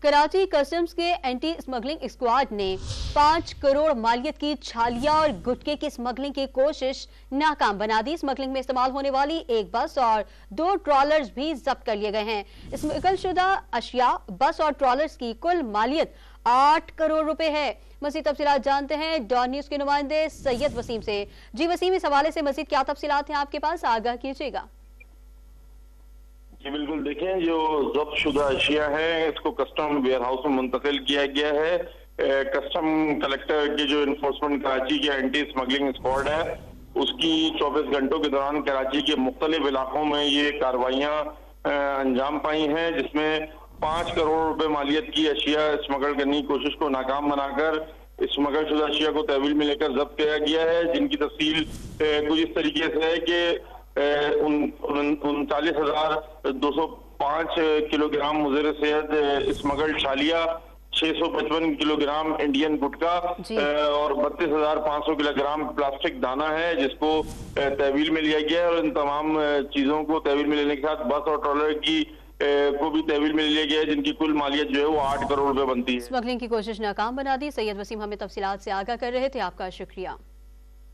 Karachi customs के anti smuggling squad ने 5 करोड़ मालियत की छालिया और गुटके की स्मगलिंग की कोशिश नाकाम बना दी। स्मगलिंग में इस्तेमाल होने वाली एक बस और 2 ट्रॉलर्स भी जब्त कर लिए गए हैं। स्मगलशुदा अशिया, बस और ट्रॉलर्स की कुल मालियत 8 करोड़ रुपए है। मज़ीद तफसीलात जानते हैं डॉन न्यूज के नुमाइंदे सैयद वसीम से। जी वसीम, इस हवाले से मज़ीद क्या तफसीलात हैं आपके पास, आगाह कीजिएगा। जी बिल्कुल, देखें जो जब्त शुदा अशिया है इसको कस्टम वेयर हाउस में मुंतकिल किया गया है। कस्टम कलेक्टर के जो इन्फोर्समेंट कराची के एंटी स्मगलिंग स्क्वाड है उसकी 24 घंटों के दौरान कराची के मुख्तलिफ इलाकों में ये कार्रवाइयां अंजाम पाई हैं, जिसमें 5 करोड़ रुपए मालियत की अशिया स्मगल करने की कोशिश को नाकाम बनाकर स्मगल शुदा अशिया को तहवील में लेकर जब्त किया गया है, जिनकी तफसील कुछ इस तरीके से है कि 39,205 किलोग्राम मुज़र सेहत स्मगल छालिया, 655 किलोग्राम इंडियन गुटका और 32,500 किलोग्राम प्लास्टिक दाना है, जिसको तहवील में लिया गया है। और इन तमाम चीजों को तहवील में लेने के साथ बस और ट्रॉलर की को भी तहवील में लिया गया है, जिनकी कुल मालियत जो है वो 8 करोड़ रुपए बनती है। स्मगलिंग की कोशिश नाकाम बना दी। सैयद वसीम हमें तफसीलात से आगाह कर रहे थे, आपका शुक्रिया।